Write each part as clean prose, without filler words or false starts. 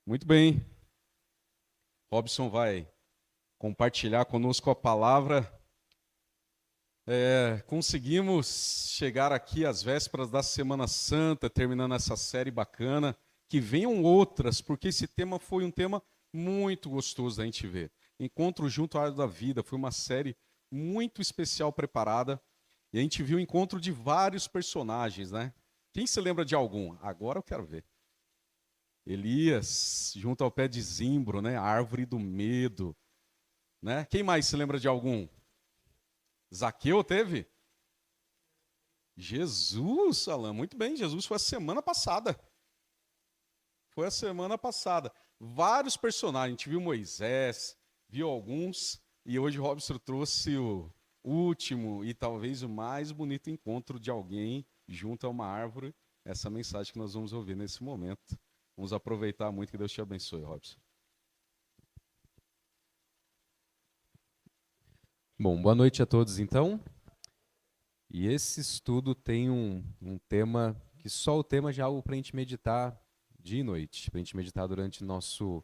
Muito bem. Robson vai compartilhar conosco a palavra. Conseguimos chegar aqui às vésperas da Semana Santa, terminando essa série bacana. Que venham outras, porque esse tema foi um tema muito gostoso da gente ver. Encontro junto à Árvore da Vida foi uma série muito especial preparada. E a gente viu o encontro de vários personagens, né? Quem se lembra de algum? Agora eu quero ver. Elias, junto ao pé de zimbro, né? A árvore do medo, né? Quem mais se lembra de algum? Zaqueu teve? Jesus, Alan, muito bem. Jesus foi a semana passada. Foi a semana passada. Vários personagens. A gente viu Moisés, viu alguns. E hoje o Robson trouxe o último e talvez o mais bonito encontro de alguém junto a uma árvore. Essa mensagem que nós vamos ouvir nesse momento. Vamos aproveitar muito. Que Deus te abençoe, Robson. Bom, boa noite a todos então. E esse estudo tem um tema que só o tema já é algo para a gente meditar dia e noite, para a gente meditar durante nosso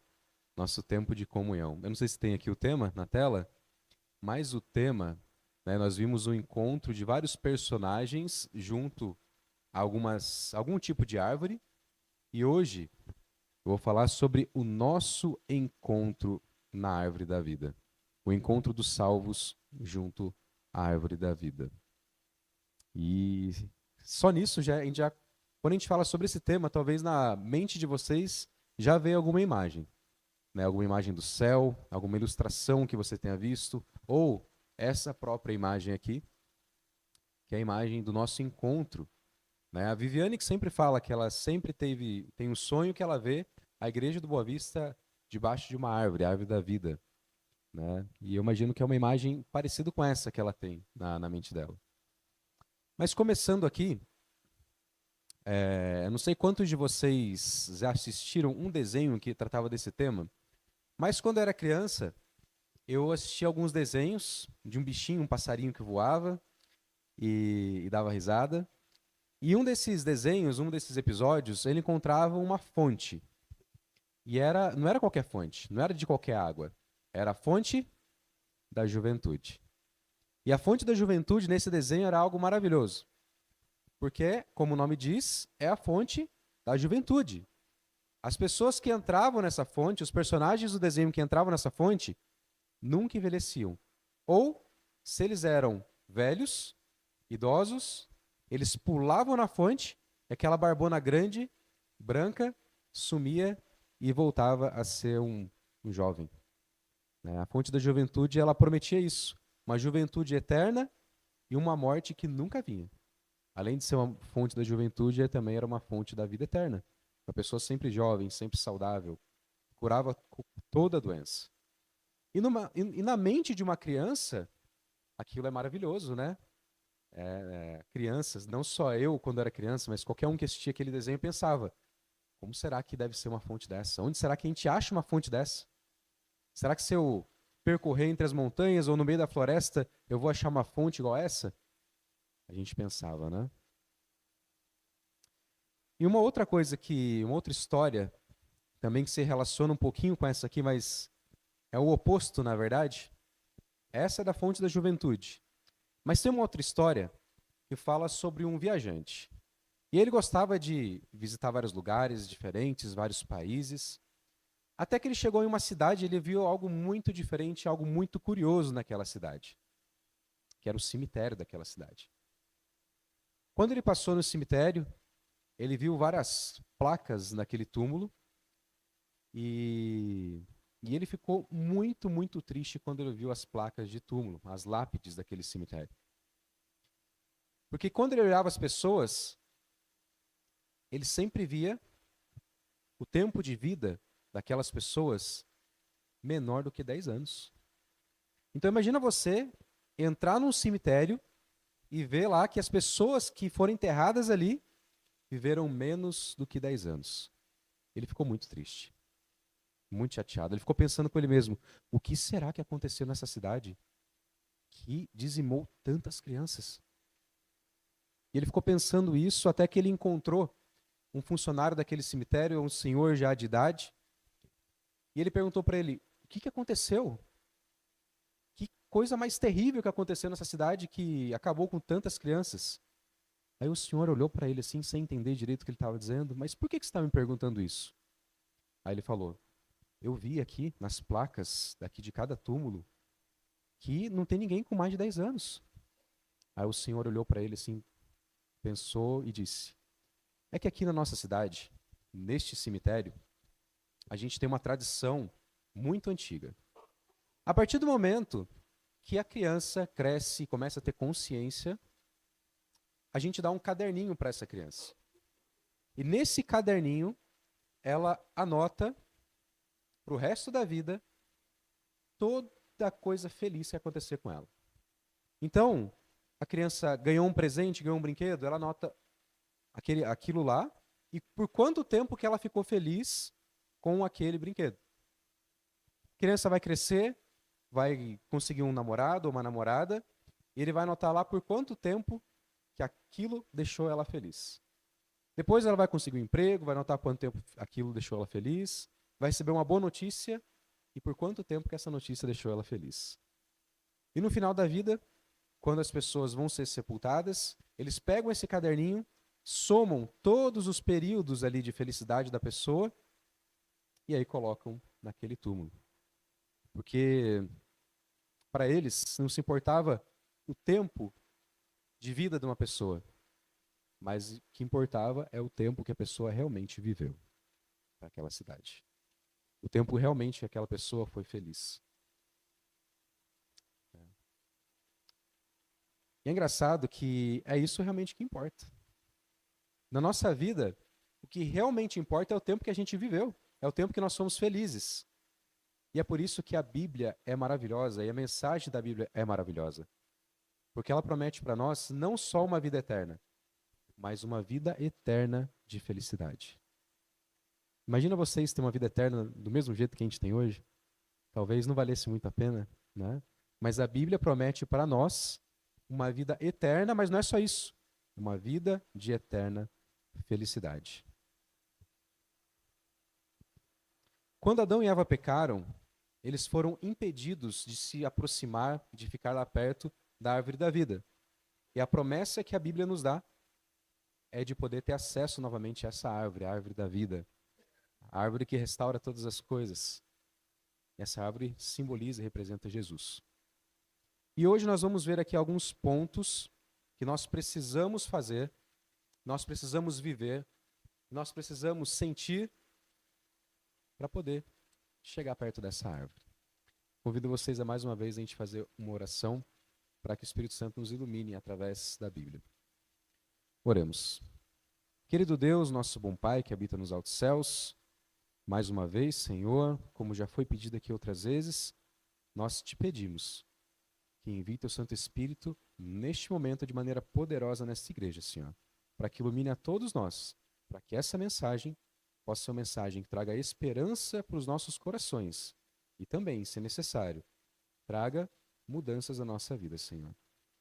tempo de comunhão. Eu não sei se tem aqui o tema na tela, mas o tema, né, nós vimos um encontro de vários personagens junto a algum tipo de árvore. E hoje eu vou falar sobre o nosso encontro na árvore da vida. O encontro dos salvos junto à árvore da vida. E só nisso, quando a gente fala sobre esse tema, talvez na mente de vocês já veio alguma imagem. Né? Alguma imagem do céu, alguma ilustração que você tenha visto, ou essa própria imagem aqui, que é a imagem do nosso encontro. Né? A Viviane que sempre fala que ela sempre tem um sonho que ela vê a Igreja do Boa Vista debaixo de uma árvore, a árvore da vida. Né? E eu imagino que é uma imagem parecida com essa que ela tem na mente dela. Mas começando aqui, eu não sei quantos de vocês já assistiram um desenho que tratava desse tema, mas quando eu era criança, eu assistia alguns desenhos de um bichinho, um passarinho que voava e dava risada. E um desses desenhos, um desses episódios, ele encontrava uma fonte. E não era qualquer fonte, não era de qualquer água. Era a fonte da juventude. E a fonte da juventude nesse desenho era algo maravilhoso. Porque, como o nome diz, é a fonte da juventude. As pessoas que entravam nessa fonte, os personagens do desenho que entravam nessa fonte, nunca envelheciam. Ou, se eles eram velhos, idosos, eles pulavam na fonte, e aquela barbona grande, branca, sumia e voltava a ser um jovem. Né? A fonte da juventude, ela prometia isso. Uma juventude eterna e uma morte que nunca vinha. Além de ser uma fonte da juventude, também era uma fonte da vida eterna. Uma pessoa sempre jovem, sempre saudável, curava toda a doença. E na mente de uma criança, aquilo é maravilhoso, né? Crianças, não só eu quando era criança, mas qualquer um que assistia aquele desenho pensava: como será que deve ser uma fonte dessa? Onde será que a gente acha uma fonte dessa? Será que se eu percorrer entre as montanhas ou no meio da floresta, eu vou achar uma fonte igual essa? A gente pensava, né? E uma outra coisa uma outra história, também que se relaciona um pouquinho com essa aqui, mas é o oposto, na verdade. Essa é da fonte da juventude. Mas tem uma outra história que fala sobre um viajante. E ele gostava de visitar vários lugares diferentes, vários países. Até que ele chegou em uma cidade e ele viu algo muito diferente, algo muito curioso naquela cidade, que era o cemitério daquela cidade. Quando ele passou no cemitério, ele viu várias placas naquele túmulo e, e ele ficou muito, muito triste quando ele viu as placas de túmulo, as lápides daquele cemitério. Porque quando ele olhava as pessoas, ele sempre via o tempo de vida daquelas pessoas menor do que 10 anos. Então imagina você entrar num cemitério e ver lá que as pessoas que foram enterradas ali viveram menos do que 10 anos. Ele ficou muito triste, muito chateado. Ele ficou pensando com ele mesmo: o que será que aconteceu nessa cidade que dizimou tantas crianças? E ele ficou pensando isso até que ele encontrou um funcionário daquele cemitério, um senhor já de idade, E ele perguntou para ele: o que aconteceu? Que coisa mais terrível que aconteceu nessa cidade que acabou com tantas crianças? Aí o senhor olhou para ele assim, sem entender direito o que ele estava dizendo. Mas por que você está me perguntando isso? Aí ele falou: eu vi aqui nas placas daqui de cada túmulo que não tem ninguém com mais de 10 anos. Aí o senhor olhou para ele assim, pensou e disse: é que aqui na nossa cidade, neste cemitério, a gente tem uma tradição muito antiga. A partir do momento que a criança cresce e começa a ter consciência, a gente dá um caderninho para essa criança. E nesse caderninho, ela anota para o resto da vida toda coisa feliz que acontecer com ela. Então, a criança ganhou um presente, ganhou um brinquedo, ela anota aquilo lá e por quanto tempo que ela ficou feliz com aquele brinquedo. A criança vai crescer, vai conseguir um namorado ou uma namorada, e ele vai anotar lá por quanto tempo que aquilo deixou ela feliz. Depois ela vai conseguir um emprego, vai anotar quanto tempo aquilo deixou ela feliz, vai receber uma boa notícia e por quanto tempo que essa notícia deixou ela feliz. E no final da vida, quando as pessoas vão ser sepultadas, eles pegam esse caderninho, somam todos os períodos ali de felicidade da pessoa e aí colocam naquele túmulo. Porque para eles não se importava o tempo de vida de uma pessoa, mas o que importava é o tempo que a pessoa realmente viveu naquela cidade. O tempo realmente que aquela pessoa foi feliz. E é engraçado que é isso realmente que importa. Na nossa vida, o que realmente importa é o tempo que a gente viveu, é o tempo que nós somos felizes. E é por isso que a Bíblia é maravilhosa e a mensagem da Bíblia é maravilhosa. Porque ela promete para nós não só uma vida eterna, mas uma vida eterna de felicidade. Imagina vocês terem uma vida eterna do mesmo jeito que a gente tem hoje. Talvez não valesse muito a pena, né? Mas a Bíblia promete para nós uma vida eterna, mas não é só isso. Uma vida de eterna felicidade. Quando Adão e Eva pecaram, eles foram impedidos de se aproximar, de ficar lá perto da árvore da vida. E a promessa que a Bíblia nos dá é de poder ter acesso novamente a essa árvore, a árvore da vida. A árvore que restaura todas as coisas. Essa árvore simboliza e representa Jesus. E hoje nós vamos ver aqui alguns pontos que nós precisamos fazer, nós precisamos viver, nós precisamos sentir para poder chegar perto dessa árvore. Convido vocês a mais uma vez a gente fazer uma oração para que o Espírito Santo nos ilumine através da Bíblia. Oremos. Querido Deus, nosso bom Pai que habita nos altos céus, mais uma vez, Senhor, como já foi pedido aqui outras vezes, nós te pedimos que envie teu Santo Espírito neste momento de maneira poderosa nesta igreja, Senhor, para que ilumine a todos nós, para que essa mensagem possa ser uma mensagem que traga esperança para os nossos corações e também, se necessário, traga mudanças na nossa vida, Senhor.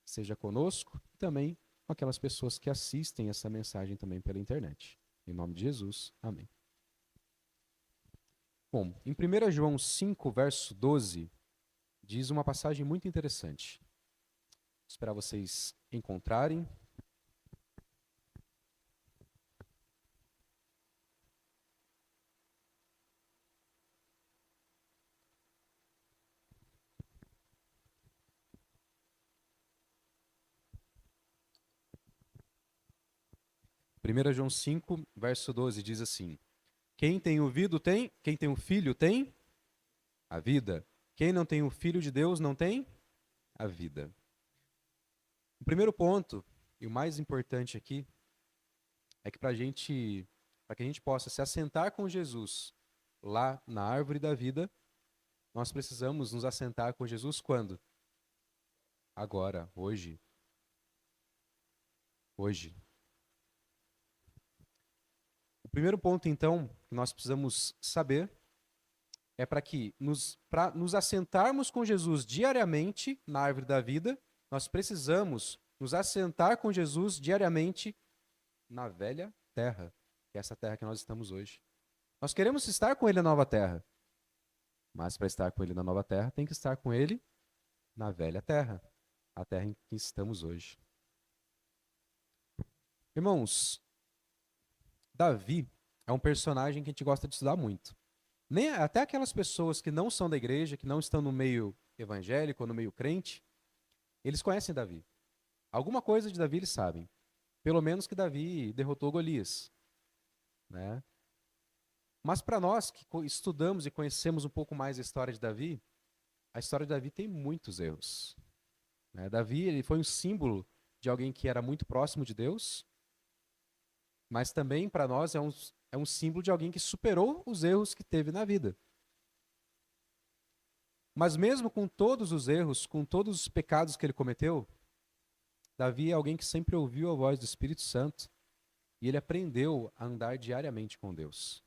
Seja conosco e também com aquelas pessoas que assistem essa mensagem também pela internet. Em nome de Jesus, amém. Bom, em 1 João 5, verso 12, diz uma passagem muito interessante. Vou esperar vocês encontrarem. Primeira João 5, verso 12 diz assim: quem tem ouvido tem, quem tem um filho tem a vida. Quem não tem o Filho de Deus não tem a vida. O primeiro ponto, e o mais importante aqui, é que para que a gente possa se assentar com Jesus lá na árvore da vida, nós precisamos nos assentar com Jesus quando? Agora, hoje. Hoje. O primeiro ponto, então, que nós precisamos saber é para nos assentarmos com Jesus diariamente na árvore da vida, nós precisamos nos assentar com Jesus diariamente na velha terra, que é essa terra que nós estamos hoje. Nós queremos estar com Ele na nova terra. Mas para estar com ele na nova terra, tem que estar com ele na velha terra, a terra em que estamos hoje. Irmãos, Davi é um personagem que a gente gosta de estudar muito. Até aquelas pessoas que não são da igreja, que não estão no meio evangélico ou no meio crente, eles conhecem Davi. Alguma coisa de Davi eles sabem. Pelo menos que Davi derrotou Golias, né? Mas para nós que estudamos e conhecemos um pouco mais a história de Davi, a história de Davi tem muitos erros, né? Davi, ele foi um símbolo de alguém que era muito próximo de Deus, mas também para nós é um símbolo de alguém que superou os erros que teve na vida. Mas mesmo com todos os erros, com todos os pecados que ele cometeu, Davi é alguém que sempre ouviu a voz do Espírito Santo e ele aprendeu a andar diariamente com Deus.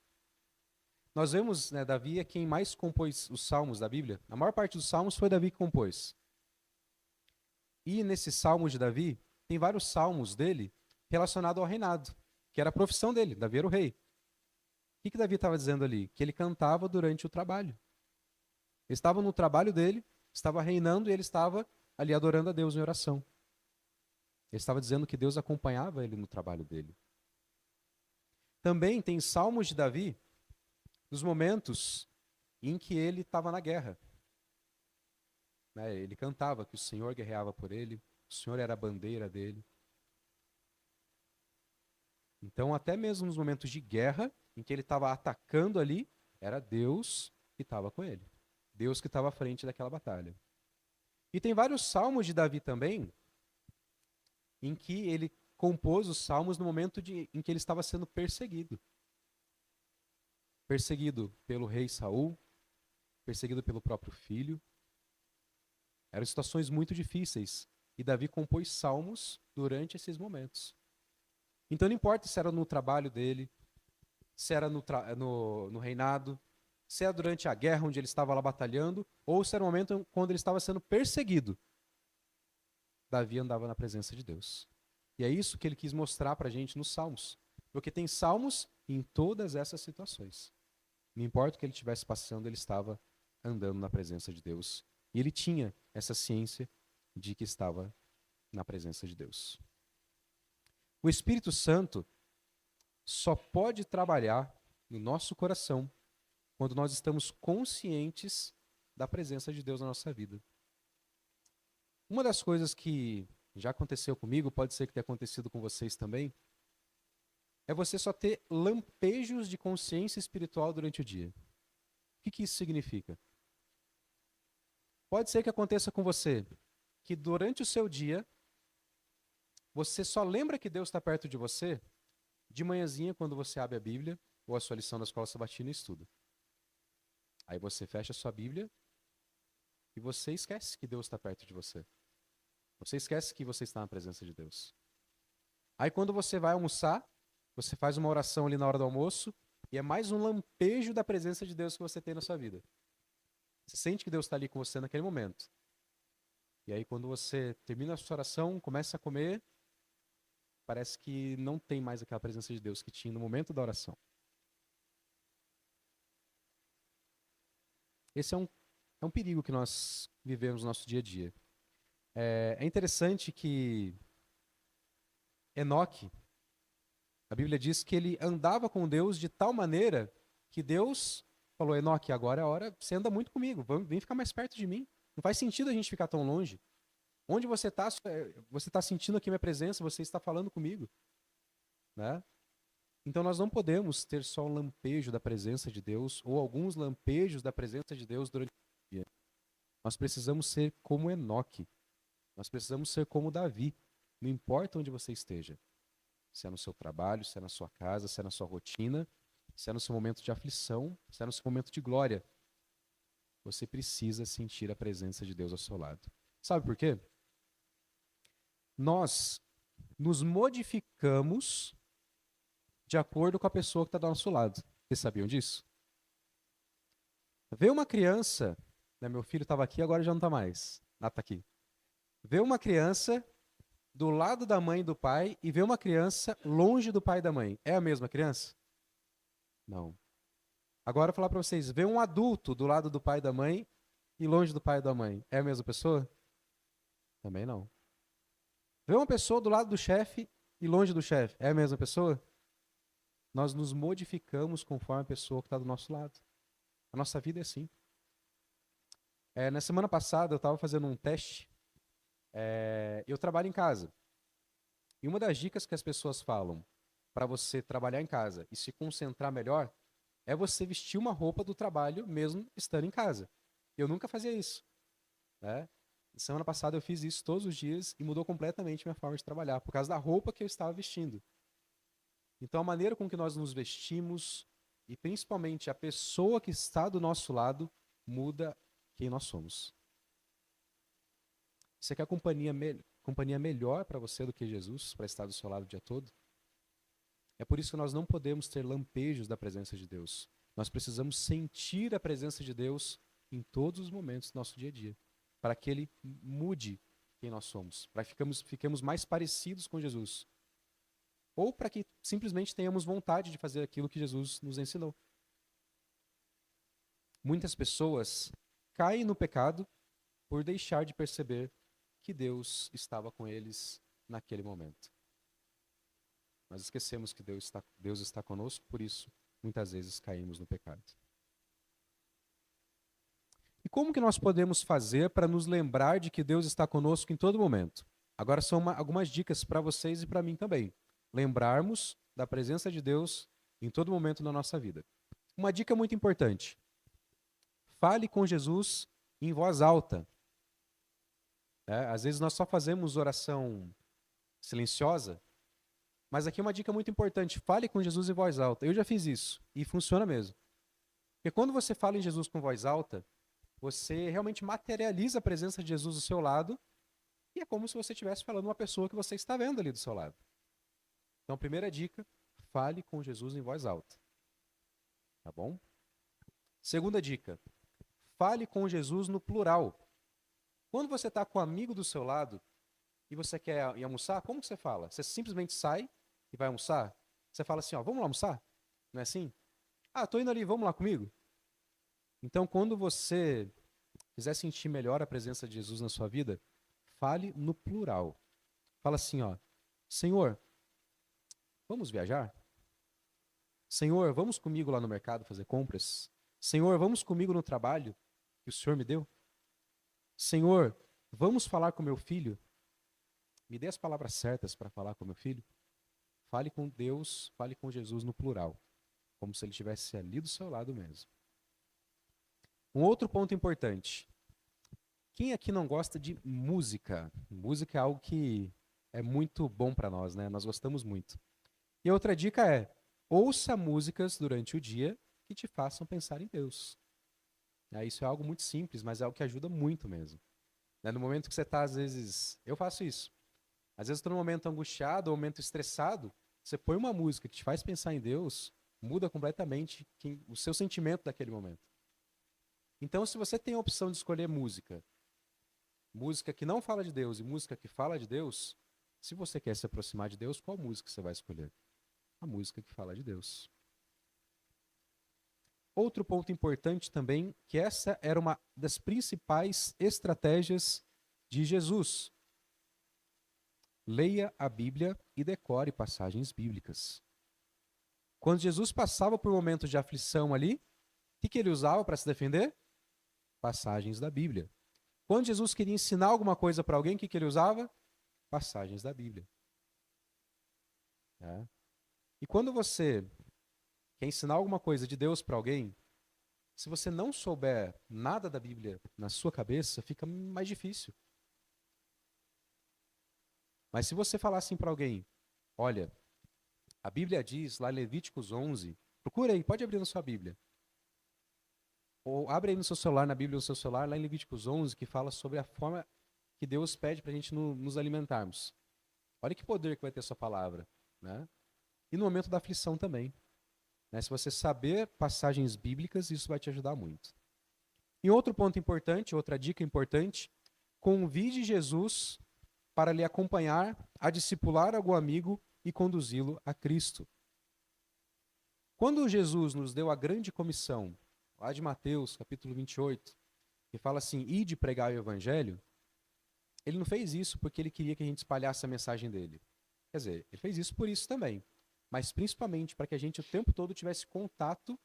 Nós vemos, né, Davi é quem mais compôs os salmos da Bíblia. A maior parte dos salmos foi Davi que compôs. E nesses salmos de Davi, tem vários salmos dele relacionados ao reinado, que era a profissão dele. Davi era o rei. O que Davi estava dizendo ali? Que ele cantava durante o trabalho. Ele estava no trabalho dele, estava reinando e ele estava ali adorando a Deus em oração. Ele estava dizendo que Deus acompanhava ele no trabalho dele. Também tem salmos de Davi dos momentos em que ele estava na guerra. Né? Ele cantava que o Senhor guerreava por ele, o Senhor era a bandeira dele. Então, até mesmo nos momentos de guerra, em que ele estava atacando ali, era Deus que estava com ele. Deus que estava à frente daquela batalha. E tem vários salmos de Davi também, em que ele compôs os salmos no momento em que ele estava sendo perseguido. Perseguido pelo rei Saul, perseguido pelo próprio filho. Eram situações muito difíceis. E Davi compôs salmos durante esses momentos. Então não importa se era no trabalho dele, se era no reinado, se era durante a guerra onde ele estava lá batalhando, ou se era o momento quando ele estava sendo perseguido. Davi andava na presença de Deus. E é isso que ele quis mostrar para a gente nos salmos. Porque tem salmos em todas essas situações. Não importa o que ele estivesse passando, ele estava andando na presença de Deus. E ele tinha essa ciência de que estava na presença de Deus. O Espírito Santo só pode trabalhar no nosso coração quando nós estamos conscientes da presença de Deus na nossa vida. Uma das coisas que já aconteceu comigo, pode ser que tenha acontecido com vocês também, é você só ter lampejos de consciência espiritual durante o dia. O que isso significa? Pode ser que aconteça com você que durante o seu dia, você só lembra que Deus está perto de você de manhãzinha quando você abre a Bíblia ou a sua lição da escola sabatina e estuda. Aí você fecha a sua Bíblia e você esquece que Deus está perto de você. Você esquece que você está na presença de Deus. Aí quando você vai almoçar, você faz uma oração ali na hora do almoço e é mais um lampejo da presença de Deus que você tem na sua vida. Você sente que Deus está ali com você naquele momento. E aí quando você termina a sua oração, começa a comer, parece que não tem mais aquela presença de Deus que tinha no momento da oração. Esse é um perigo que nós vivemos no nosso dia a dia. É interessante que Enoque, a Bíblia diz que ele andava com Deus de tal maneira que Deus falou, Enoque, agora é a hora, você anda muito comigo, vem ficar mais perto de mim. Não faz sentido a gente ficar tão longe. Onde você está sentindo aqui minha presença, você está falando comigo. Né? Então nós não podemos ter só um lampejo da presença de Deus ou alguns lampejos da presença de Deus durante o dia. Nós precisamos ser como Enoque. Nós precisamos ser como Davi. Não importa onde você esteja. Se é no seu trabalho, se é na sua casa, se é na sua rotina, se é no seu momento de aflição, se é no seu momento de glória. Você precisa sentir a presença de Deus ao seu lado. Sabe por quê? Nós nos modificamos de acordo com a pessoa que está do nosso lado. Vocês sabiam disso? Vê uma criança, né, meu filho estava aqui, agora já não está mais. Ah, está aqui. Vê uma criança do lado da mãe e do pai e vê uma criança longe do pai e da mãe. É a mesma criança? Não. Agora eu vou falar para vocês, ver um adulto do lado do pai e da mãe e longe do pai e da mãe, é a mesma pessoa? Também não. Ver uma pessoa do lado do chefe e longe do chefe, é a mesma pessoa? Nós nos modificamos conforme a pessoa que está do nosso lado. A nossa vida é assim. Na semana passada eu estava fazendo um teste. Eu trabalho em casa. E uma das dicas que as pessoas falam para você trabalhar em casa e se concentrar melhor é você vestir uma roupa do trabalho mesmo estando em casa. Eu nunca fazia isso, né? Semana passada eu fiz isso todos os dias e mudou completamente minha forma de trabalhar, por causa da roupa que eu estava vestindo. Então a maneira com que nós nos vestimos e principalmente a pessoa que está do nosso lado muda quem nós somos. Você quer companhia melhor para você do que Jesus, para estar do seu lado o dia todo? É por isso que nós não podemos ter lampejos da presença de Deus. Nós precisamos sentir a presença de Deus em todos os momentos do nosso dia a dia, para que Ele mude quem nós somos, para que fiquemos mais parecidos com Jesus. Ou para que simplesmente tenhamos vontade de fazer aquilo que Jesus nos ensinou. Muitas pessoas caem no pecado por deixar de perceber que Deus estava com eles naquele momento. Nós esquecemos que Deus está conosco, por isso, muitas vezes caímos no pecado. E como que nós podemos fazer para nos lembrar de que Deus está conosco em todo momento? Agora são algumas dicas para vocês e para mim também. Lembrarmos da presença de Deus em todo momento na nossa vida. Uma dica muito importante. Fale com Jesus em voz alta. Às vezes nós só fazemos oração silenciosa, mas aqui é uma dica muito importante. Fale com Jesus em voz alta. Eu já fiz isso e funciona mesmo. Porque quando você fala em Jesus com voz alta, você realmente materializa a presença de Jesus do seu lado e é como se você estivesse falando uma pessoa que você está vendo ali do seu lado. Então, primeira dica, fale com Jesus em voz alta. Tá bom? Segunda dica, fale com Jesus no plural. Quando você está com um amigo do seu lado e você quer ir almoçar, como que você fala? Você simplesmente sai e vai almoçar? Você fala assim, ó, vamos lá almoçar? Não é assim? Ah, tô indo ali, vamos lá comigo? Então, quando você quiser sentir melhor a presença de Jesus na sua vida, fale no plural. Fala assim, ó, Senhor, vamos viajar? Senhor, vamos comigo lá no mercado fazer compras? Senhor, vamos comigo no trabalho que o Senhor me deu? Senhor, vamos falar com meu filho? Me dê as palavras certas para falar com meu filho. Fale com Deus, fale com Jesus no plural, como se ele estivesse ali do seu lado mesmo. Um outro ponto importante. Quem aqui não gosta de música? Música é algo que é muito bom para nós, né? Nós gostamos muito. E outra dica é, ouça músicas durante o dia que te façam pensar em Deus. Isso é algo muito simples, mas é algo que ajuda muito mesmo. No momento que você está, às vezes... Eu faço isso. Às vezes estou num momento angustiado ou um momento estressado, você põe uma música que te faz pensar em Deus, muda completamente o seu sentimento daquele momento. Então, se você tem a opção de escolher música que não fala de Deus e música que fala de Deus, se você quer se aproximar de Deus, qual música você vai escolher? A música que fala de Deus. Outro ponto importante também, que essa era uma das principais estratégias de Jesus. Leia a Bíblia e decore passagens bíblicas. Quando Jesus passava por momentos de aflição ali, o que ele usava para se defender? Passagens da Bíblia. Quando Jesus queria ensinar alguma coisa para alguém, o que ele usava? Passagens da Bíblia. E quando você quer ensinar alguma coisa de Deus para alguém, se você não souber nada da Bíblia na sua cabeça, fica mais difícil. Mas se você falar assim para alguém, olha, a Bíblia diz lá em Levíticos 11, procura aí, pode abrir na sua Bíblia. Ou abre aí no seu celular, na Bíblia no seu celular, lá em Levíticos 11, que fala sobre a forma que Deus pede para a gente nos alimentarmos. Olha que poder que vai ter a sua palavra. Né? E no momento da aflição também. Se você saber passagens bíblicas, isso vai te ajudar muito. E outro ponto importante, outra dica importante, convide Jesus para lhe acompanhar, a discipular algum amigo e conduzi-lo a Cristo. Quando Jesus nos deu a grande comissão, lá de Mateus, capítulo 28, que fala assim, ide pregar o evangelho, ele não fez isso porque ele queria que a gente espalhasse a mensagem dele. Quer dizer, ele fez isso por isso também, mas principalmente para que a gente o tempo todo tivesse contato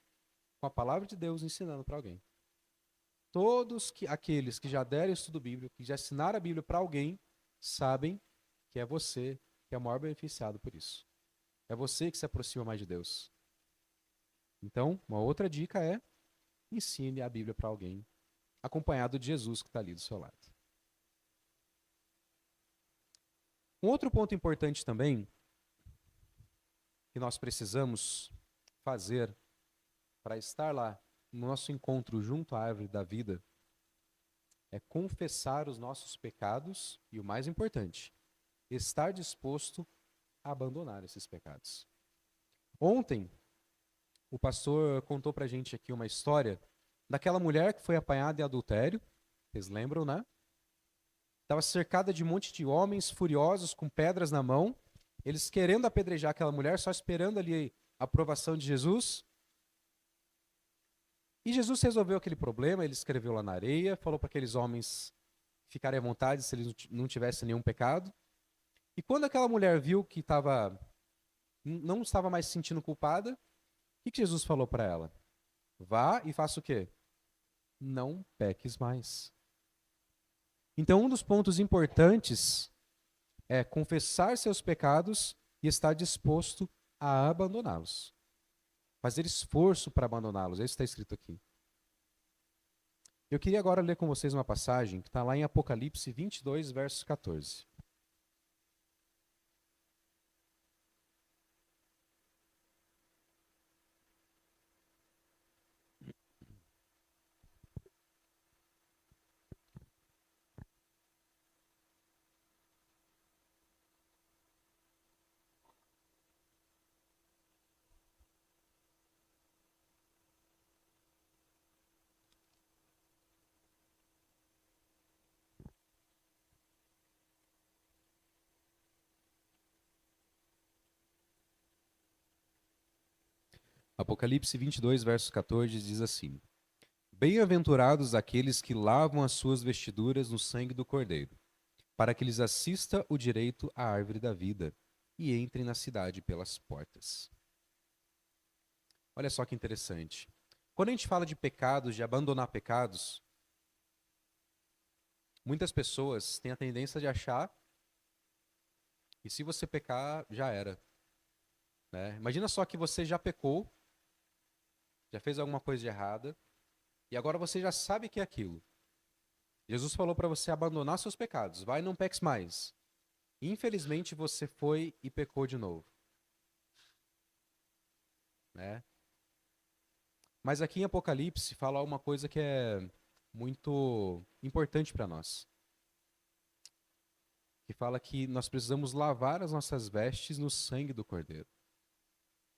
com a palavra de Deus ensinando para alguém. Aqueles que já deram estudo bíblico, que já ensinaram a Bíblia para alguém, sabem que é você que é o maior beneficiado por isso. É você que se aproxima mais de Deus. Então, uma outra dica é ensine a Bíblia para alguém, acompanhado de Jesus que está ali do seu lado. Um outro ponto importante também, que nós precisamos fazer para estar lá no nosso encontro junto à árvore da vida, é confessar os nossos pecados e, o mais importante, estar disposto a abandonar esses pecados. Ontem, o pastor contou pra gente aqui uma história daquela mulher que foi apanhada em adultério, vocês lembram, né? Estava cercada de um monte de homens furiosos com pedras na mão, eles querendo apedrejar aquela mulher, só esperando ali a aprovação de Jesus. E Jesus resolveu aquele problema, ele escreveu lá na areia, falou para aqueles homens ficarem à vontade se eles não tivessem nenhum pecado. E quando aquela mulher viu que não estava mais se sentindo culpada, o que Jesus falou para ela? Vá e faça o quê? Não peques mais. Então, um dos pontos importantes é confessar seus pecados e estar disposto a abandoná-los. Fazer esforço para abandoná-los. É isso que está escrito aqui. Eu queria agora ler com vocês uma passagem que está lá em Apocalipse 22, verso 14. Apocalipse 22, verso 14 diz assim: Bem-aventurados aqueles que lavam as suas vestiduras no sangue do Cordeiro, para que lhes assista o direito à árvore da vida e entrem na cidade pelas portas. Olha só que interessante. Quando a gente fala de pecados, de abandonar pecados, muitas pessoas têm a tendência de achar que se você pecar, já era. Né? Imagina só que você já pecou, já fez alguma coisa de errada, e agora você já sabe que é aquilo. Jesus falou para você abandonar seus pecados. Vai e não peques mais. Infelizmente, você foi e pecou de novo. Né? Mas aqui em Apocalipse fala uma coisa que é muito importante para nós. Que fala que nós precisamos lavar as nossas vestes no sangue do Cordeiro.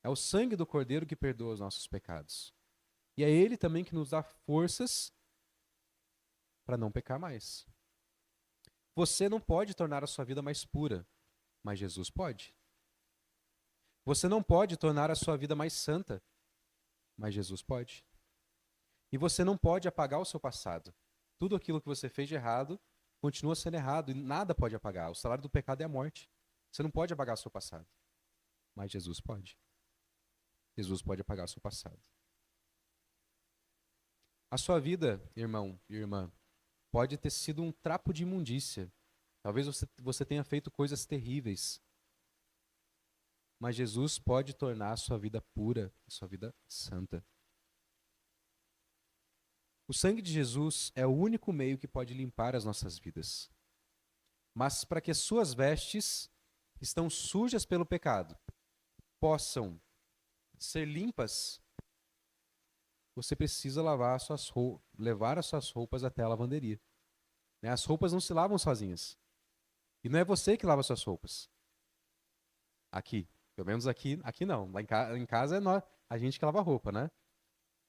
É o sangue do Cordeiro que perdoa os nossos pecados. E é ele também que nos dá forças para não pecar mais. Você não pode tornar a sua vida mais pura, mas Jesus pode. Você não pode tornar a sua vida mais santa, mas Jesus pode. E você não pode apagar o seu passado. Tudo aquilo que você fez de errado continua sendo errado e nada pode apagar. O salário do pecado é a morte. Você não pode apagar o seu passado, mas Jesus pode. Jesus pode apagar o seu passado. A sua vida, irmão e irmã, pode ter sido um trapo de imundícia. Talvez você tenha feito coisas terríveis. Mas Jesus pode tornar a sua vida pura, a sua vida santa. O sangue de Jesus é o único meio que pode limpar as nossas vidas. Mas para que as suas vestes, que estão sujas pelo pecado, possam ser limpas, você precisa levar as suas roupas até a lavanderia. Né? As roupas não se lavam sozinhas. E não é você que lava as suas roupas. Aqui. Pelo menos aqui não. Lá em casa é a gente que lava a roupa, né?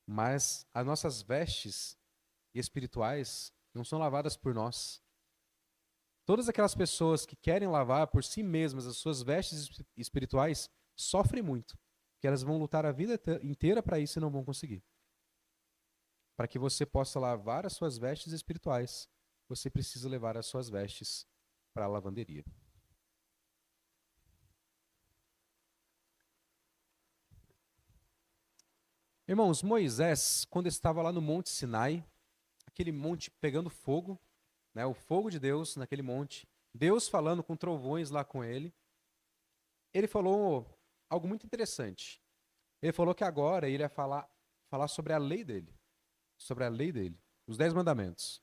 Mas as nossas vestes espirituais não são lavadas por nós. Todas aquelas pessoas que querem lavar por si mesmas as suas vestes espirituais sofrem muito. Porque que elas vão lutar a vida inteira para isso e não vão conseguir. Para que você possa lavar as suas vestes espirituais, você precisa levar as suas vestes para a lavanderia. Irmãos, Moisés, quando estava lá no Monte Sinai, aquele monte pegando fogo, né, o fogo de Deus naquele monte, Deus falando com trovões lá com ele falou algo muito interessante. Ele falou que agora ele ia falar sobre a lei dele, os 10 mandamentos.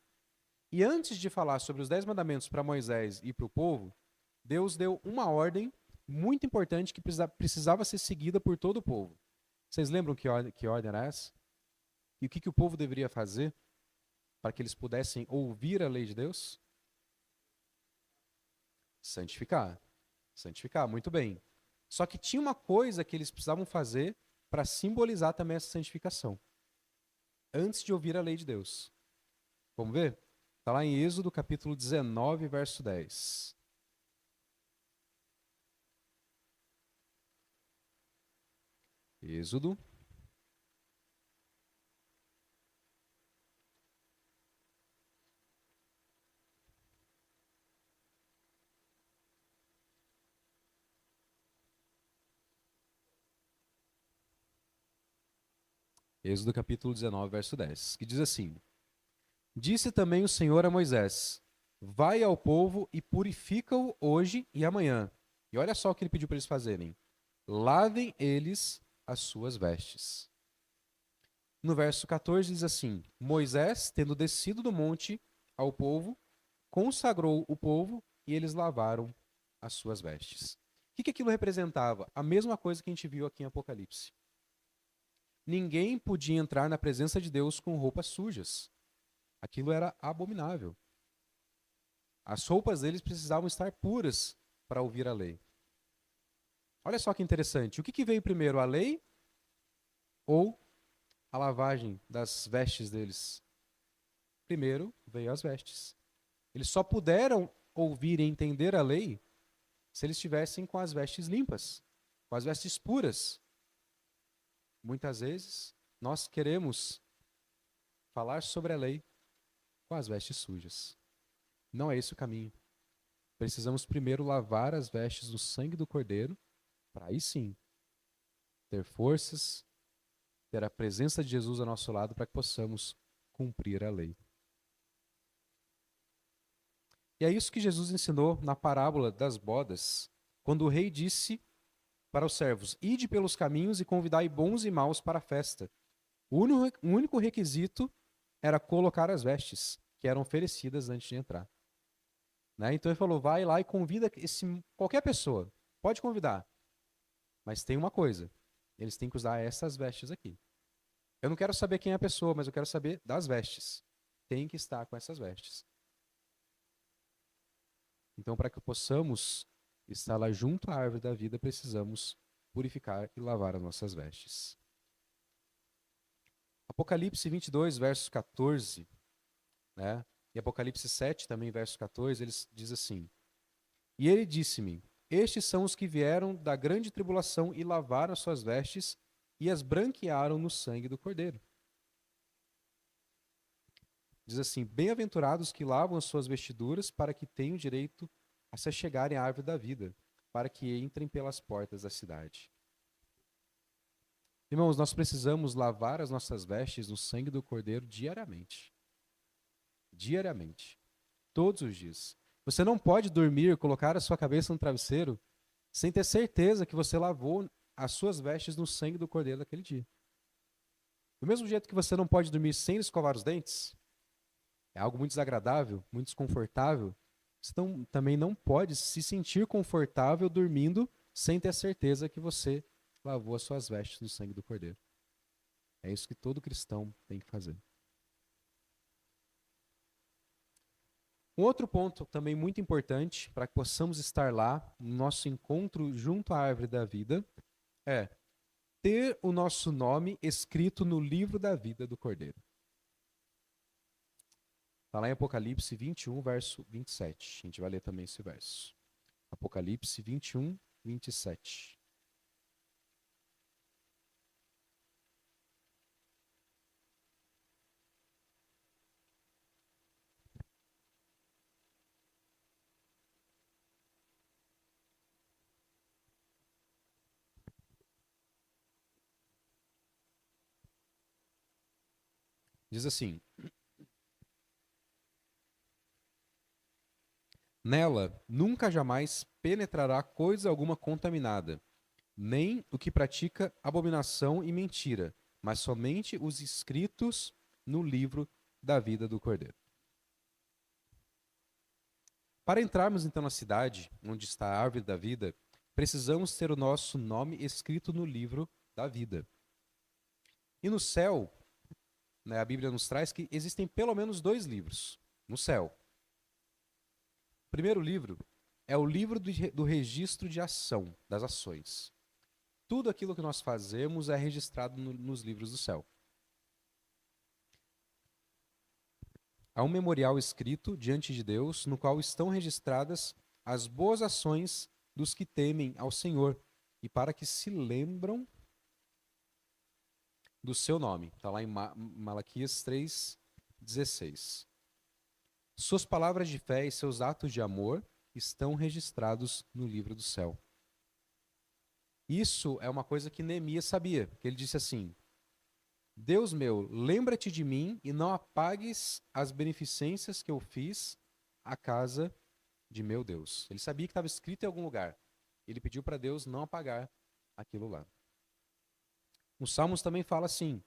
E antes de falar sobre os 10 mandamentos para Moisés e para o povo, Deus deu uma ordem muito importante que precisava ser seguida por todo o povo. Vocês lembram que ordem era essa? E o que o povo deveria fazer para que eles pudessem ouvir a lei de Deus? Santificar. Santificar, muito bem. Só que tinha uma coisa que eles precisavam fazer para simbolizar também essa santificação. Antes de ouvir a lei de Deus. Vamos ver? Está lá em Êxodo capítulo 19, verso 10. Êxodo. Êxodo capítulo 19, verso 10, que diz assim: Disse também o Senhor a Moisés: Vai ao povo e purifica-o hoje e amanhã. E olha só o que ele pediu para eles fazerem: lavem eles as suas vestes. No verso 14 diz assim: Moisés, tendo descido do monte ao povo, consagrou o povo e eles lavaram as suas vestes. O que aquilo representava? A mesma coisa que a gente viu aqui em Apocalipse. Ninguém podia entrar na presença de Deus com roupas sujas. Aquilo era abominável. As roupas deles precisavam estar puras para ouvir a lei. Olha só que interessante. O que veio primeiro, a lei ou a lavagem das vestes deles? Primeiro veio as vestes. Eles só puderam ouvir e entender a lei se eles estivessem com as vestes limpas, com as vestes puras. Muitas vezes nós queremos falar sobre a lei com as vestes sujas. Não é esse o caminho. Precisamos primeiro lavar as vestes do sangue do Cordeiro, para aí sim ter forças, ter a presença de Jesus ao nosso lado para que possamos cumprir a lei. E é isso que Jesus ensinou na parábola das bodas, quando o rei disse para os servos: Ide pelos caminhos e convidai bons e maus para a festa. O único requisito era colocar as vestes, que eram oferecidas antes de entrar. Né? Então ele falou: vai lá e convida qualquer pessoa. Pode convidar. Mas tem uma coisa: eles têm que usar essas vestes aqui. Eu não quero saber quem é a pessoa, mas eu quero saber das vestes. Tem que estar com essas vestes. Então, para que possamos estar lá junto à árvore da vida, precisamos purificar e lavar as nossas vestes. Apocalipse 22, verso 14, né? E Apocalipse 7, também, verso 14, ele diz assim: E ele disse-me: Estes são os que vieram da grande tribulação e lavaram as suas vestes e as branquearam no sangue do Cordeiro. Diz assim: Bem-aventurados que lavam as suas vestiduras para que tenham direito a se chegarem à árvore da vida, para que entrem pelas portas da cidade. Irmãos, nós precisamos lavar as nossas vestes no sangue do Cordeiro diariamente. Diariamente. Todos os dias. Você não pode dormir, colocar a sua cabeça no travesseiro, sem ter certeza que você lavou as suas vestes no sangue do Cordeiro daquele dia. Do mesmo jeito que você não pode dormir sem escovar os dentes, é algo muito desagradável, muito desconfortável, você também não pode se sentir confortável dormindo sem ter certeza que você lavou as suas vestes no sangue do Cordeiro. É isso que todo cristão tem que fazer. Um outro ponto também muito importante para que possamos estar lá no nosso encontro junto à árvore da vida é ter o nosso nome escrito no livro da vida do Cordeiro. Está lá em Apocalipse 21, verso 27. A gente vai ler também esse verso. Apocalipse 21, 27. Diz assim: Nela nunca jamais penetrará coisa alguma contaminada, nem o que pratica abominação e mentira, mas somente os escritos no livro da vida do Cordeiro. Para entrarmos então na cidade, onde está a árvore da vida, precisamos ter o nosso nome escrito no livro da vida. E no céu, né, a Bíblia nos traz que existem pelo menos 2 livros no céu. O primeiro livro é o livro do registro de ação, das ações. Tudo aquilo que nós fazemos é registrado nos livros do céu. Há um memorial escrito diante de Deus, no qual estão registradas as boas ações dos que temem ao Senhor, e para que se lembram do seu nome. Está lá em Malaquias 3,16. Suas palavras de fé e seus atos de amor estão registrados no livro do céu. Isso é uma coisa que Neemias sabia, que ele disse assim: Deus meu, lembra-te de mim e não apagues as beneficências que eu fiz à casa de meu Deus. Ele sabia que estava escrito em algum lugar. Ele pediu para Deus não apagar aquilo lá. Os Salmos também fala assim: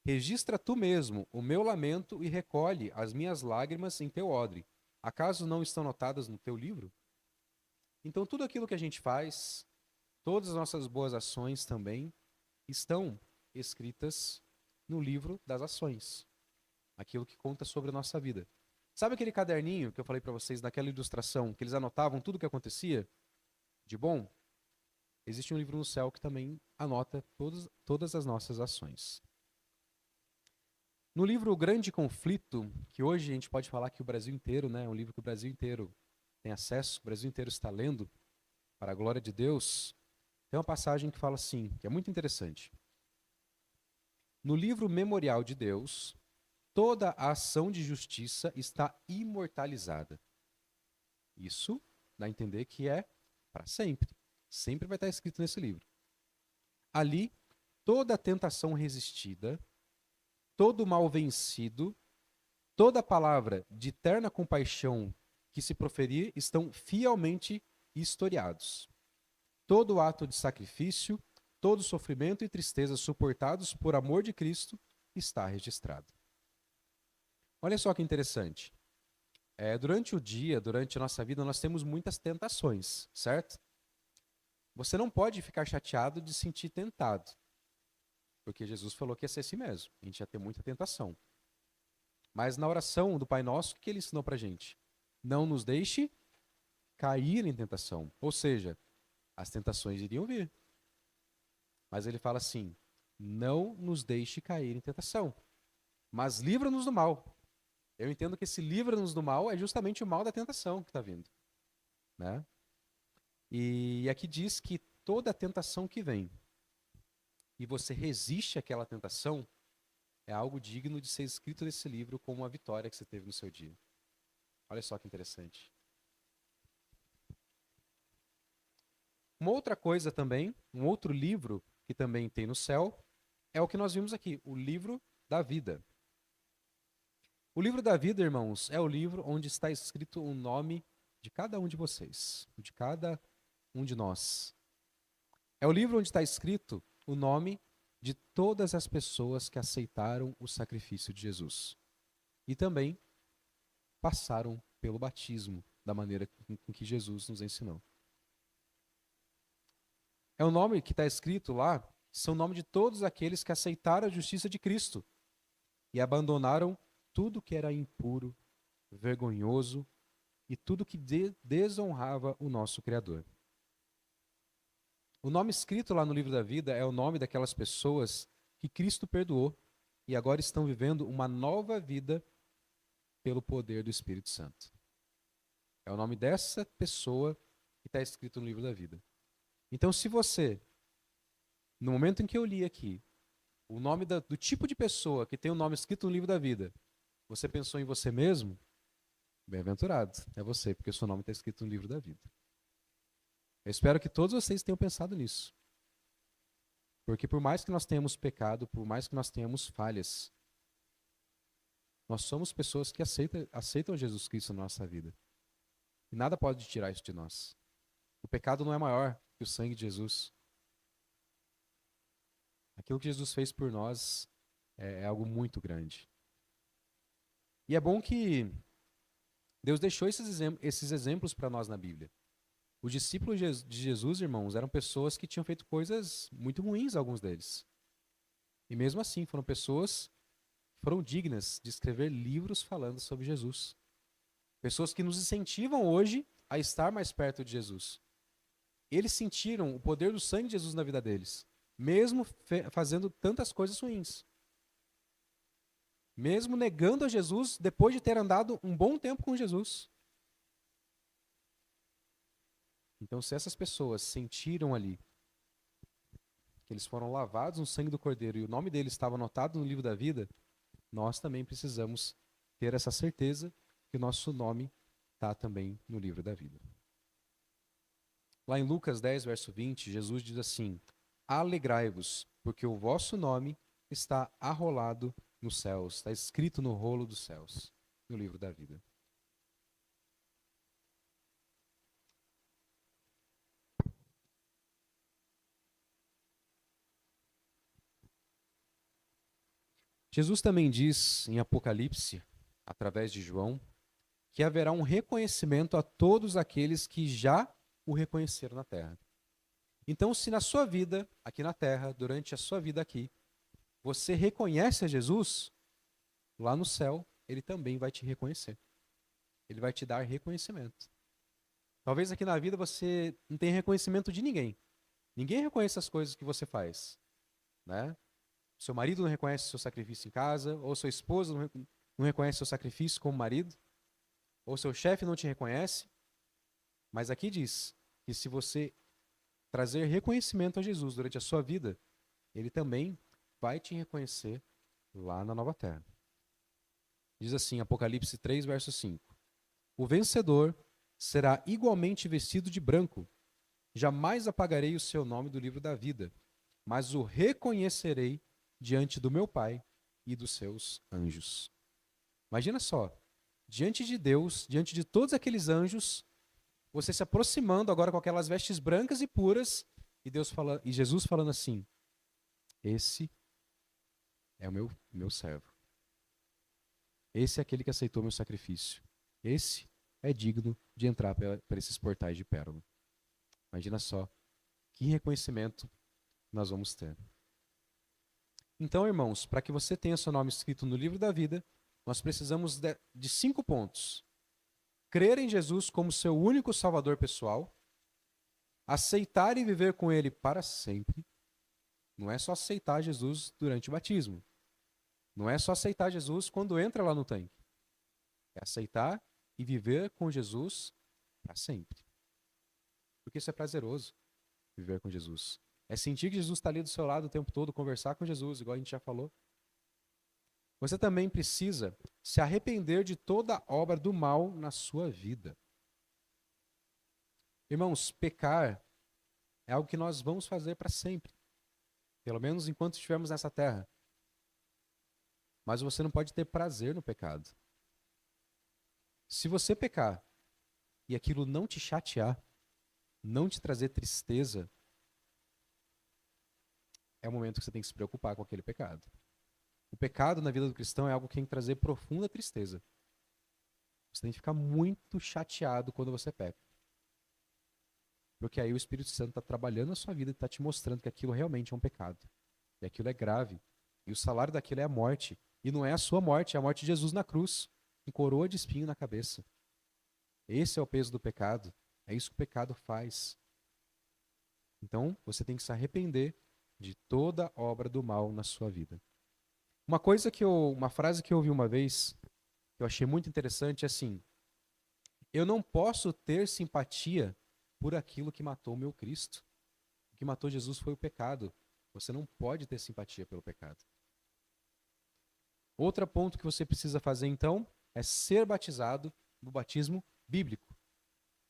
registra tu mesmo o meu lamento e recolhe as minhas lágrimas em teu odre. Acaso não estão notadas no teu livro? Então tudo aquilo que a gente faz, todas as nossas boas ações também, estão escritas no livro das ações. Aquilo que conta sobre a nossa vida. Sabe aquele caderninho que eu falei para vocês naquela ilustração, que eles anotavam tudo o que acontecia de bom? Existe um livro no céu que também anota todas as nossas ações. No livro O Grande Conflito, que hoje a gente pode falar que o Brasil inteiro, né, é um livro que o Brasil inteiro tem acesso, o Brasil inteiro está lendo, para a glória de Deus, tem uma passagem que fala assim, que é muito interessante. No livro Memorial de Deus, toda a ação de justiça está imortalizada. Isso dá a entender que é para sempre. Sempre vai estar escrito nesse livro. Ali, toda a tentação resistida, todo o mal vencido, toda palavra de eterna compaixão que se proferir estão fielmente historiados. Todo ato de sacrifício, todo sofrimento e tristeza suportados por amor de Cristo está registrado. Olha só que interessante. Durante o dia, durante a nossa vida, nós temos muitas tentações, certo? Você não pode ficar chateado de se sentir tentado. Porque Jesus falou que ia ser assim mesmo. A gente ia ter muita tentação. Mas na oração do Pai Nosso, o que ele ensinou pra gente? Não nos deixe cair em tentação. Ou seja, as tentações iriam vir. Mas ele fala assim: não nos deixe cair em tentação, mas livra-nos do mal. Eu entendo que esse livra-nos do mal é justamente o mal da tentação que está vindo. Né? E aqui diz que toda tentação que vem e você resiste àquela tentação, é algo digno de ser escrito nesse livro como uma vitória que você teve no seu dia. Olha só que interessante. Uma outra coisa também, um outro livro que também tem no céu, é o que nós vimos aqui, o livro da vida. O livro da vida, irmãos, é o livro onde está escrito o nome de cada um de vocês, de cada um de nós. É o livro onde está escrito o nome de todas as pessoas que aceitaram o sacrifício de Jesus. E também passaram pelo batismo, da maneira com que Jesus nos ensinou. É o nome que está escrito lá, são o nome de todos aqueles que aceitaram a justiça de Cristo e abandonaram tudo que era impuro, vergonhoso e tudo que desonrava o nosso Criador. O nome escrito lá no livro da vida é o nome daquelas pessoas que Cristo perdoou e agora estão vivendo uma nova vida pelo poder do Espírito Santo. É o nome dessa pessoa que está escrito no livro da vida. Então, se você, no momento em que eu li aqui, o nome do tipo de pessoa que tem o nome escrito no livro da vida, você pensou em você mesmo? Bem-aventurado é você, porque o seu nome está escrito no livro da vida. Eu espero que todos vocês tenham pensado nisso. Porque por mais que nós tenhamos pecado, por mais que nós tenhamos falhas, Nós somos pessoas que aceitam Jesus Cristo na nossa vida. E nada pode tirar isso de nós. O pecado não é maior que o sangue de Jesus. Aquilo que Jesus fez por nós é algo muito grande. E é bom que Deus deixou esses exemplos para nós na Bíblia. Os discípulos de Jesus, irmãos, eram pessoas que tinham feito coisas muito ruins, alguns deles. E mesmo assim, foram pessoas que foram dignas de escrever livros falando sobre Jesus. Pessoas que nos incentivam hoje a estar mais perto de Jesus. Eles sentiram o poder do sangue de Jesus na vida deles, mesmo fazendo tantas coisas ruins. Mesmo negando a Jesus depois de ter andado um bom tempo com Jesus. Então, se essas pessoas sentiram ali que eles foram lavados no sangue do Cordeiro e o nome deles estava anotado no livro da vida, nós também precisamos ter essa certeza que o nosso nome está também no livro da vida. Lá em Lucas 10, verso 20, Jesus diz assim: alegrai-vos, porque o vosso nome está arrolado nos céus, está escrito no rolo dos céus, no livro da vida. Jesus também diz em Apocalipse, através de João, que haverá um reconhecimento a todos aqueles que já o reconheceram na terra. Então, se na sua vida, aqui na terra, durante a sua vida aqui, você reconhece a Jesus, lá no céu, ele também vai te reconhecer. Ele vai te dar reconhecimento. Talvez aqui na vida você não tenha reconhecimento de ninguém. Ninguém reconhece as coisas que você faz, né? Seu marido não reconhece seu sacrifício em casa, ou sua esposa não reconhece seu sacrifício como marido, ou seu chefe não te reconhece. Mas aqui diz que se você trazer reconhecimento a Jesus durante a sua vida, ele também vai te reconhecer lá na nova terra. Diz assim, Apocalipse 3, verso 5. O vencedor será igualmente vestido de branco. Jamais apagarei o seu nome do livro da vida, mas o reconhecerei diante do meu Pai e dos seus anjos. Imagina só, diante de Deus, diante de todos aqueles anjos, você se aproximando agora com aquelas vestes brancas e puras, e Jesus falando assim: esse é o meu servo. Esse é aquele que aceitou meu sacrifício. Esse é digno de entrar por esses portais de pérola. Imagina só, que reconhecimento nós vamos ter. Então, irmãos, para que você tenha seu nome escrito no livro da vida, nós precisamos de 5 pontos. Crer em Jesus como seu único salvador pessoal, aceitar e viver com ele para sempre. Não é só aceitar Jesus durante o batismo. Não é só aceitar Jesus quando entra lá no tanque. É aceitar e viver com Jesus para sempre. Porque isso é prazeroso, viver com Jesus. É sentir que Jesus está ali do seu lado o tempo todo, conversar com Jesus, igual a gente já falou. Você também precisa se arrepender de toda obra do mal na sua vida. Irmãos, pecar é algo que nós vamos fazer para sempre. Pelo menos enquanto estivermos nessa terra. Mas você não pode ter prazer no pecado. Se você pecar e aquilo não te chatear, não te trazer tristeza, é o momento que você tem que se preocupar com aquele pecado. O pecado na vida do cristão é algo que tem que trazer profunda tristeza. Você tem que ficar muito chateado quando você peca. Porque aí o Espírito Santo está trabalhando na sua vida e está te mostrando que aquilo realmente é um pecado. E aquilo é grave. E o salário daquilo é a morte. E não é a sua morte, é a morte de Jesus na cruz, com coroa de espinho na cabeça. Esse é o peso do pecado. É isso que o pecado faz. Então, você tem que se arrepender de toda obra do mal na sua vida. Uma frase que eu ouvi uma vez, que eu achei muito interessante, é assim: eu não posso ter simpatia por aquilo que matou o meu Cristo. O que matou Jesus foi o pecado. Você não pode ter simpatia pelo pecado. Outro ponto que você precisa fazer, então, é ser batizado no batismo bíblico,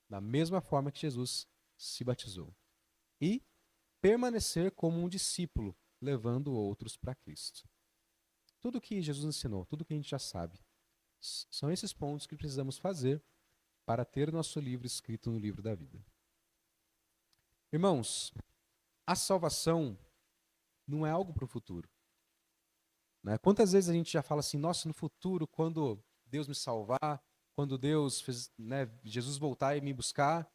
da mesma forma que Jesus se batizou. E permanecer como um discípulo, levando outros para Cristo. Tudo que Jesus ensinou, tudo que a gente já sabe. São esses pontos que precisamos fazer para ter nosso livro escrito no livro da vida. Irmãos, a salvação não é algo para o futuro. Né? Quantas vezes a gente já fala assim, nossa, no futuro, quando Deus me salvar, quando Deus fez, né, Jesus voltar e me buscar,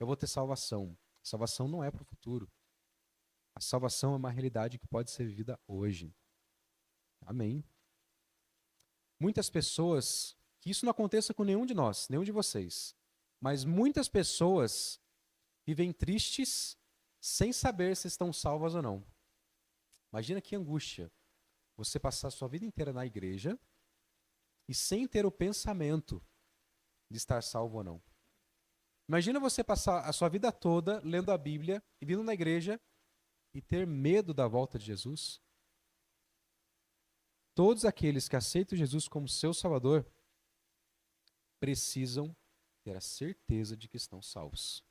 eu vou ter salvação. Salvação não é para o futuro. A salvação é uma realidade que pode ser vivida hoje. Amém. Muitas pessoas, que isso não aconteça com nenhum de nós, nenhum de vocês, mas muitas pessoas vivem tristes sem saber se estão salvas ou não. Imagina que angústia você passar a sua vida inteira na igreja e sem ter o pensamento de estar salvo ou não. Imagina você passar a sua vida toda lendo a Bíblia e vindo na igreja e ter medo da volta de Jesus. Todos aqueles que aceitam Jesus como seu Salvador precisam ter a certeza de que estão salvos.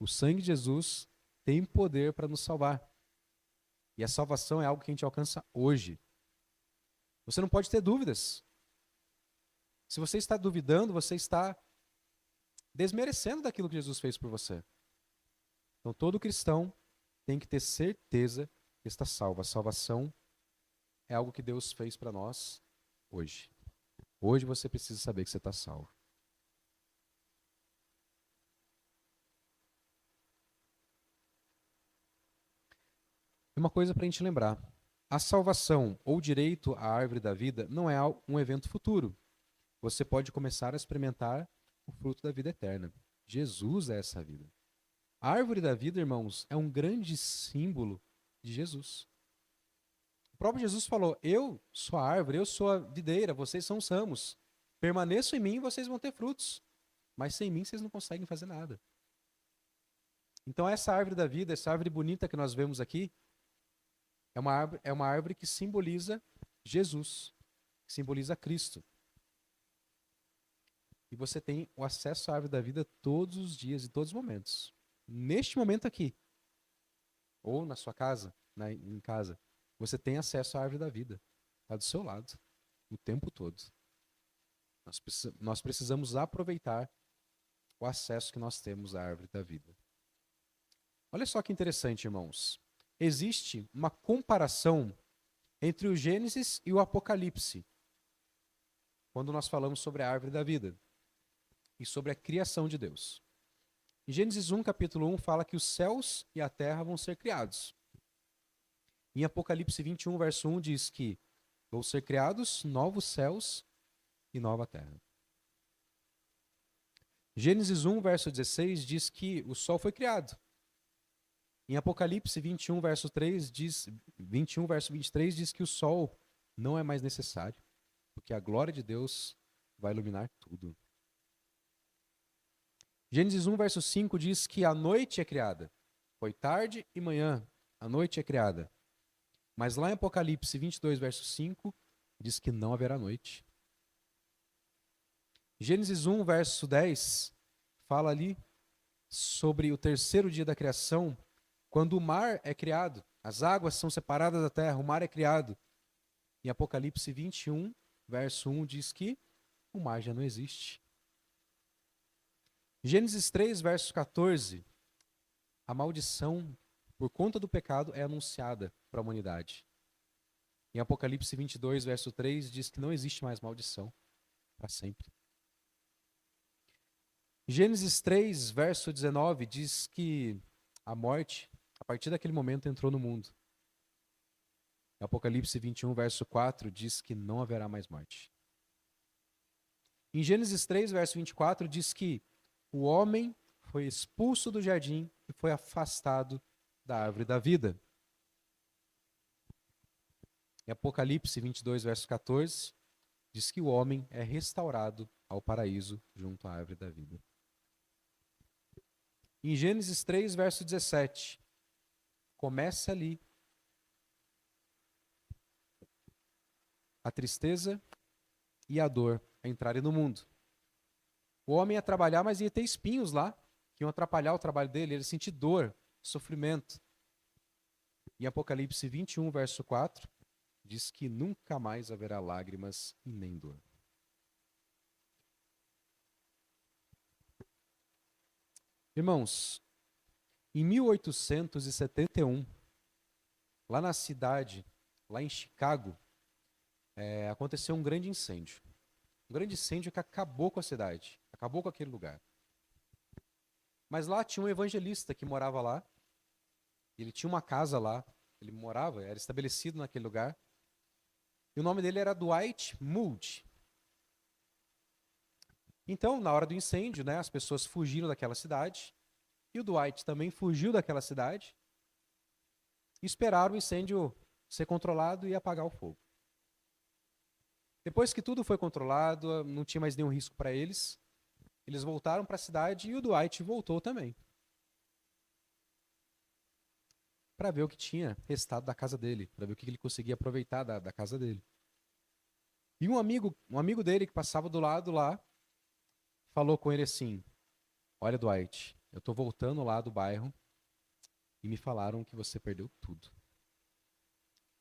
O sangue de Jesus tem poder para nos salvar. E a salvação é algo que a gente alcança hoje. Você não pode ter dúvidas. Se você está duvidando, você está desmerecendo daquilo que Jesus fez por você. Então todo cristão tem que ter certeza que está salvo. A salvação é algo que Deus fez para nós hoje. Hoje você precisa saber que você está salvo. E uma coisa para a gente lembrar. A salvação ou direito à árvore da vida não é um evento futuro. Você pode começar a experimentar o fruto da vida eterna. Jesus é essa vida. A árvore da vida, irmãos, é um grande símbolo de Jesus. O próprio Jesus falou, eu sou a árvore, eu sou a videira, vocês são os ramos. Permaneçam em mim e vocês vão ter frutos. Mas sem mim vocês não conseguem fazer nada. Então essa árvore da vida, essa árvore bonita que nós vemos aqui, é uma árvore que simboliza Jesus, que simboliza Cristo. E você tem o acesso à árvore da vida todos os dias e todos os momentos. Neste momento aqui, ou na sua casa, em casa, você tem acesso à árvore da vida. Está do seu lado, o tempo todo. Nós precisamos aproveitar o acesso que nós temos à árvore da vida. Olha só que interessante, irmãos. Existe uma comparação entre o Gênesis e o Apocalipse, quando nós falamos sobre a árvore da vida e sobre a criação de Deus. Em Gênesis 1, capítulo 1, fala que os céus e a terra vão ser criados. Em Apocalipse 21, verso 1, diz que vão ser criados novos céus e nova terra. Gênesis 1, verso 16, diz que o sol foi criado. Em Apocalipse 21, verso 23, diz que o sol não é mais necessário, porque a glória de Deus vai iluminar tudo. Gênesis 1, verso 5 diz que a noite é criada. Foi tarde e manhã, a noite é criada. Mas lá em Apocalipse 22, verso 5, diz que não haverá noite. Gênesis 1, verso 10, fala ali sobre o terceiro dia da criação, quando o mar é criado, as águas são separadas da terra, o mar é criado. Em Apocalipse 21, verso 1, diz que o mar já não existe. Gênesis 3, verso 14, a maldição por conta do pecado é anunciada para a humanidade. Em Apocalipse 22, verso 3, diz que não existe mais maldição para sempre. Gênesis 3, verso 19, diz que a morte, a partir daquele momento, entrou no mundo. Apocalipse 21, verso 4, diz que não haverá mais morte. Em Gênesis 3, verso 24, diz que o homem foi expulso do jardim e foi afastado da árvore da vida. Em Apocalipse 22, verso 14, diz que o homem é restaurado ao paraíso junto à árvore da vida. Em Gênesis 3, verso 17, começa ali a tristeza e a dor a entrarem no mundo. O homem ia trabalhar, mas ia ter espinhos lá, que iam atrapalhar o trabalho dele, ele ia sentir dor, sofrimento. Em Apocalipse 21, verso 4, diz que nunca mais haverá lágrimas e nem dor. Irmãos, em 1871, lá na cidade, lá em Chicago, aconteceu um grande incêndio. Um grande incêndio que acabou com a cidade, acabou com aquele lugar. Mas lá tinha um evangelista que morava lá, ele tinha uma casa lá, ele morava, era estabelecido naquele lugar, e o nome dele era Dwight Moody. Então, na hora do incêndio, né, as pessoas fugiram daquela cidade, e o Dwight também fugiu daquela cidade, e esperaram o incêndio ser controlado e apagar o fogo. Depois que tudo foi controlado, não tinha mais nenhum risco para eles, eles voltaram para a cidade e o Dwight voltou também, para ver o que tinha restado da casa dele, para ver o que ele conseguia aproveitar da casa dele. E um amigo dele que passava do lado lá, falou com ele assim: olha, Dwight, eu tô voltando lá do bairro e me falaram que você perdeu tudo.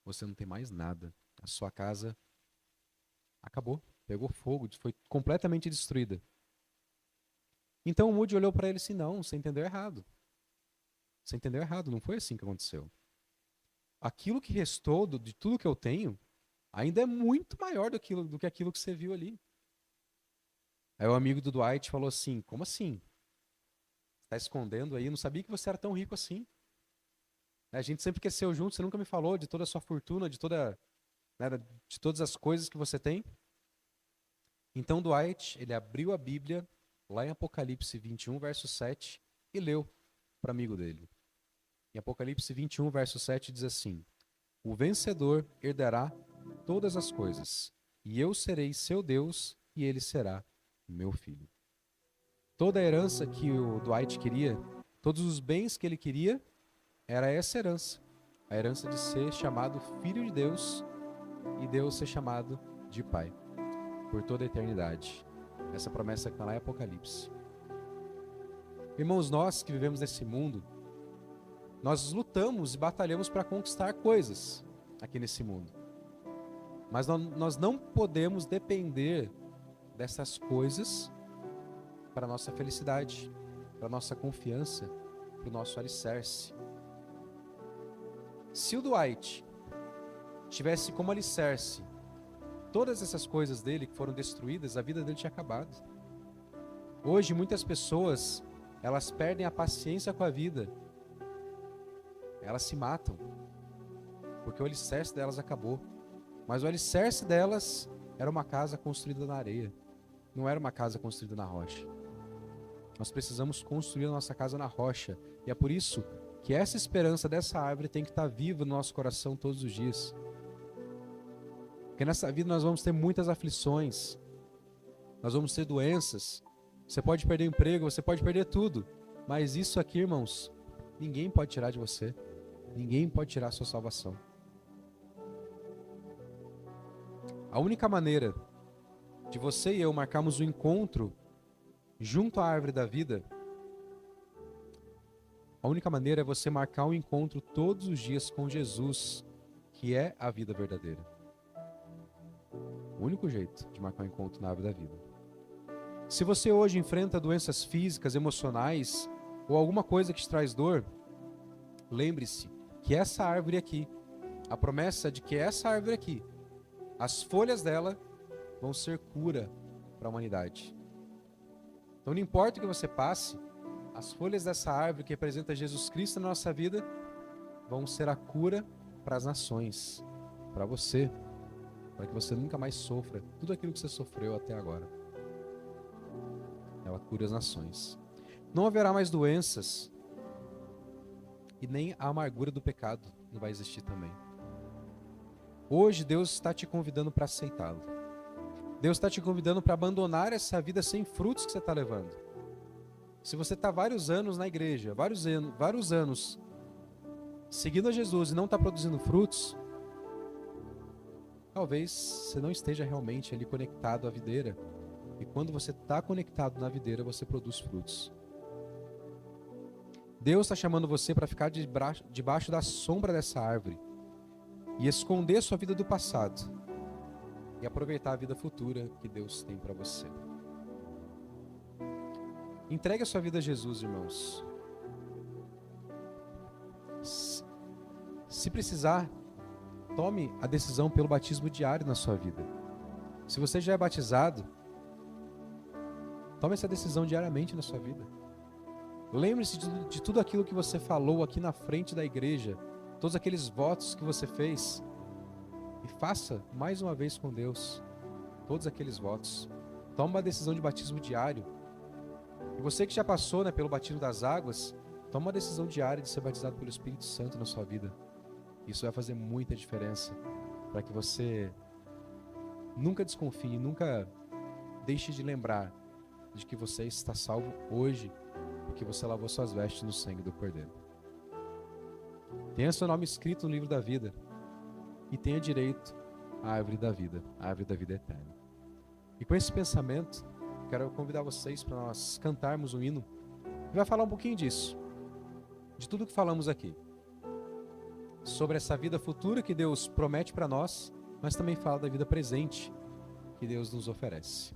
Você não tem mais nada. A sua casa acabou, pegou fogo, foi completamente destruída. Então o Moody olhou para ele assim: não, você entendeu errado. Você entendeu errado, não foi assim que aconteceu. Aquilo que restou de tudo que eu tenho ainda é muito maior do que aquilo que você viu ali. Aí o amigo do Dwight falou assim: como assim? Está escondendo aí? Eu não sabia que você era tão rico assim. A gente sempre cresceu junto, você nunca me falou de toda a sua fortuna, né, de todas as coisas que você tem. Então Dwight, ele abriu a Bíblia, lá em Apocalipse 21, verso 7, e leu para o amigo dele. Em Apocalipse 21, verso 7 diz assim: o vencedor herdará todas as coisas, e eu serei seu Deus, e ele será meu filho. Toda a herança que o Dwight queria, todos os bens que ele queria, era essa herança. A herança de ser chamado filho de Deus e Deus ser chamado de pai por toda a eternidade. Essa promessa que está lá em Apocalipse. Irmãos, nós que vivemos nesse mundo, nós lutamos e batalhamos para conquistar coisas aqui nesse mundo. Mas nós não podemos depender dessas coisas para a nossa felicidade, para a nossa confiança, para o nosso alicerce. Se o Dwight tivesse como alicerce todas essas coisas dele que foram destruídas, a vida dele tinha acabado. Hoje, muitas pessoas, elas perdem a paciência com a vida. Elas se matam, porque o alicerce delas acabou. Mas o alicerce delas era uma casa construída na areia, não era uma casa construída na rocha. Nós precisamos construir a nossa casa na rocha. E é por isso que essa esperança dessa árvore tem que estar viva no nosso coração todos os dias. Porque nessa vida nós vamos ter muitas aflições. Nós vamos ter doenças. Você pode perder emprego, você pode perder tudo. Mas isso aqui, irmãos, ninguém pode tirar de você. Ninguém pode tirar a sua salvação. A única maneira de você e eu marcarmos o encontro junto à árvore da vida, a única maneira é você marcar um encontro todos os dias com Jesus, que é a vida verdadeira. O único jeito de marcar um encontro na árvore da vida. Se você hoje enfrenta doenças físicas, emocionais, ou alguma coisa que te traz dor, lembre-se que essa árvore aqui, a promessa de que essa árvore aqui, as folhas dela vão ser cura para a humanidade. Então não importa o que você passe, as folhas dessa árvore que representa Jesus Cristo na nossa vida vão ser a cura para as nações, para você, para que você nunca mais sofra tudo aquilo que você sofreu até agora. Ela cura as nações. Não haverá mais doenças e nem a amargura do pecado não vai existir também. Hoje Deus está te convidando para aceitá-lo. Deus está te convidando para abandonar essa vida sem frutos que você está levando. Se você está vários anos na igreja, vários anos seguindo a Jesus e não está produzindo frutos, talvez você não esteja realmente ali conectado à videira. E quando você está conectado na videira, você produz frutos. Deus está chamando você para ficar debaixo da sombra dessa árvore e esconder sua vida do passado e aproveitar a vida futura que Deus tem para você. Entregue a sua vida a Jesus, irmãos. Se precisar, tome a decisão pelo batismo diário na sua vida. Se você já é batizado, tome essa decisão diariamente na sua vida. Lembre-se de tudo aquilo que você falou aqui na frente da igreja, todos aqueles votos que você fez, e faça mais uma vez com Deus todos aqueles votos. Tome uma decisão de batismo diário. E você que já passou, né, pelo batismo das águas, tome uma decisão diária de ser batizado pelo Espírito Santo na sua vida. Isso vai fazer muita diferença para que você nunca desconfie, nunca deixe de lembrar de que você está salvo hoje, porque você lavou suas vestes no sangue do Cordeiro. Tenha seu nome escrito no livro da vida e tenha direito à árvore da vida, a árvore da vida eterna. E com esse pensamento, quero convidar vocês para nós cantarmos um hino que vai falar um pouquinho disso, de tudo que falamos aqui, sobre essa vida futura que Deus promete para nós, mas também fala da vida presente que Deus nos oferece.